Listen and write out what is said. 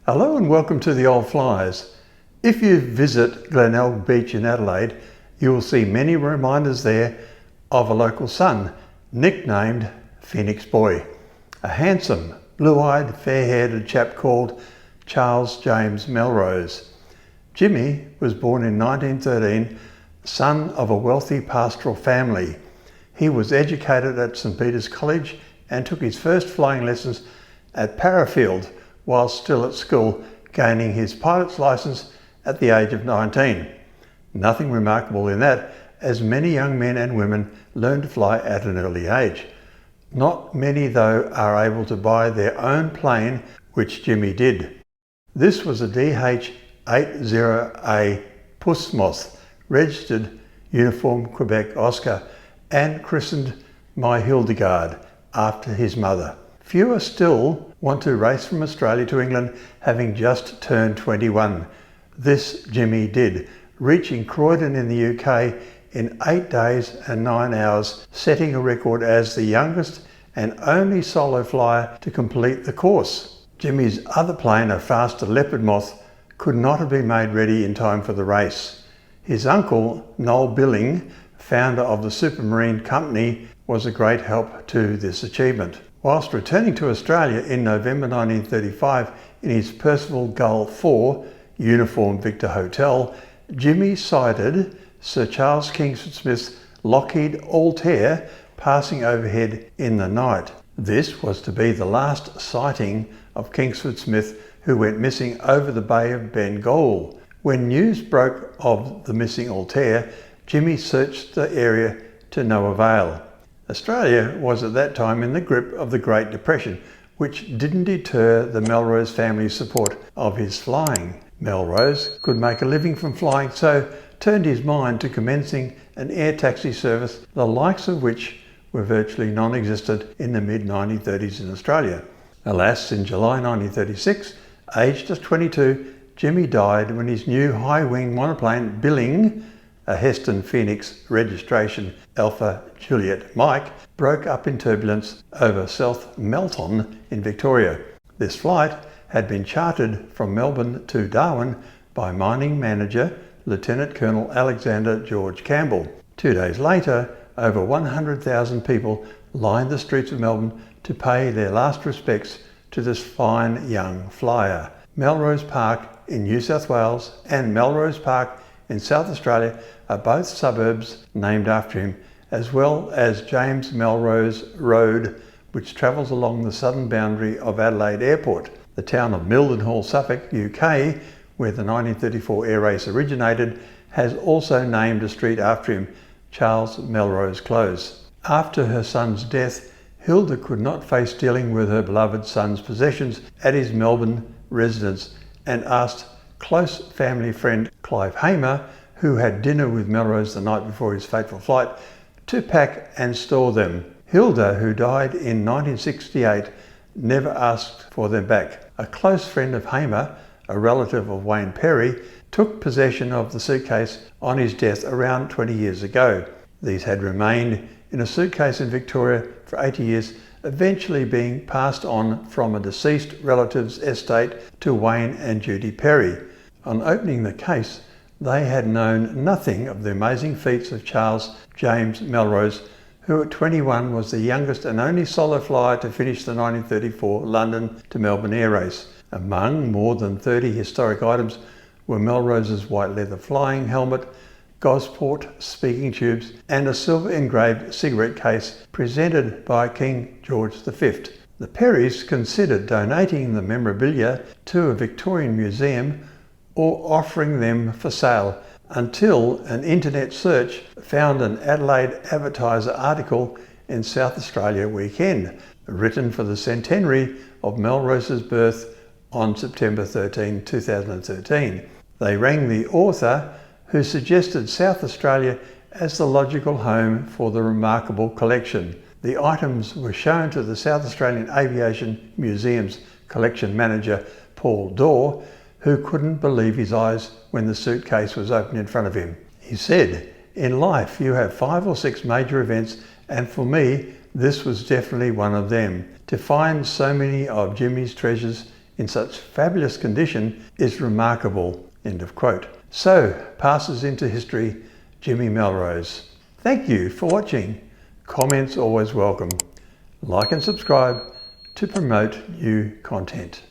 Hello and welcome to the Old Fliers. If you visit Glenelg Beach in Adelaide, you will see many reminders there of a local son, nicknamed Phoenix Boy, a handsome, blue-eyed, fair-haired chap called Charles James Melrose. Jimmy was born in 1913, son of a wealthy pastoral family. He was educated at St Peter's College and took his first flying lessons at Parafield while still at school, gaining his pilot's licence at the age of 19. Nothing remarkable in that, as many young men and women learn to fly at an early age. Not many, though, are able to buy their own plane, which Jimmy did. This was a VH-AJM Puss Moth, registered Uniform Quebec Oscar, and christened My Hildegard after his mother. Fewer still want to race from Australia to England, having just turned 21. This Jimmy did, reaching Croydon in the UK in 8 days and 9 hours, setting a record as the youngest and only solo flyer to complete the course. Jimmy's other plane, a faster Leopard Moth, could not have been made ready in time for the race. His uncle, Noel Billing, founder of the Supermarine Company, was a great help to this achievement. Whilst returning to Australia in November 1935 in his Percival Gull 4 Uniform Victor Hotel, Jimmy sighted Sir Charles Kingsford Smith's Lockheed Altair passing overhead in the night. This was to be the last sighting of Kingsford Smith, who went missing over the Bay of Bengal. When news broke of the missing Altair, Jimmy searched the area to no avail. Australia was at that time in the grip of the Great Depression, which didn't deter the Melrose family's support of his flying. Melrose could make a living from flying, so turned his mind to commencing an air taxi service, the likes of which were virtually non-existent in the mid-1930s in Australia. Alas, in July 1936, aged just 22, Jimmy died when his new high-wing monoplane Billing, a Heston Phoenix registration Alpha Juliet Mike, broke up in turbulence over South Melton in Victoria. This flight had been chartered from Melbourne to Darwin by mining manager Lieutenant Colonel Alexander George Campbell. 2 days later, over 100,000 people lined the streets of Melbourne to pay their last respects to this fine young flyer. Melrose Park in New South Wales and Melrose Park in South Australia are both suburbs named after him, as well as James Melrose Road, which travels along the southern boundary of Adelaide Airport. The town of Mildenhall, Suffolk, UK, where the 1934 air race originated, has also named a street after him, Charles Melrose Close. After her son's death, Hilda could not face dealing with her beloved son's possessions at his Melbourne residence and asked close family friend Clive Hamer, who had dinner with Melrose the night before his fateful flight, to pack and store them. Hilda, who died in 1968, never asked for them back. A close friend of Hamer, a relative of Wayne Perry, took possession of the suitcase on his death around 20 years ago. These had remained in a suitcase in Victoria for 80 years, eventually being passed on from a deceased relative's estate to Wayne and Judy Perry. On opening the case, they had known nothing of the amazing feats of Charles James Melrose, who at 21 was the youngest and only solo flyer to finish the 1934 London to Melbourne air race. Among more than 30 historic items were Melrose's white leather flying helmet, Gosport speaking tubes, and a silver engraved cigarette case presented by King George V. The Perrys considered donating the memorabilia to a Victorian museum or offering them for sale, until an internet search found an Adelaide Advertiser article in South Australia Weekend, written for the centenary of Melrose's birth on September 13, 2013. They rang the author, who suggested South Australia as the logical home for the remarkable collection. The items were shown to the South Australian Aviation Museum's collection manager, Paul Dorr, who couldn't believe his eyes when the suitcase was opened in front of him. He said, "In life you have 5 or 6 major events, and for me this was definitely one of them. To find so many of Jimmy's treasures in such fabulous condition is remarkable." End of quote. So passes into history, Jimmy Melrose. Thank you for watching. Comments always welcome. Like and subscribe to promote new content.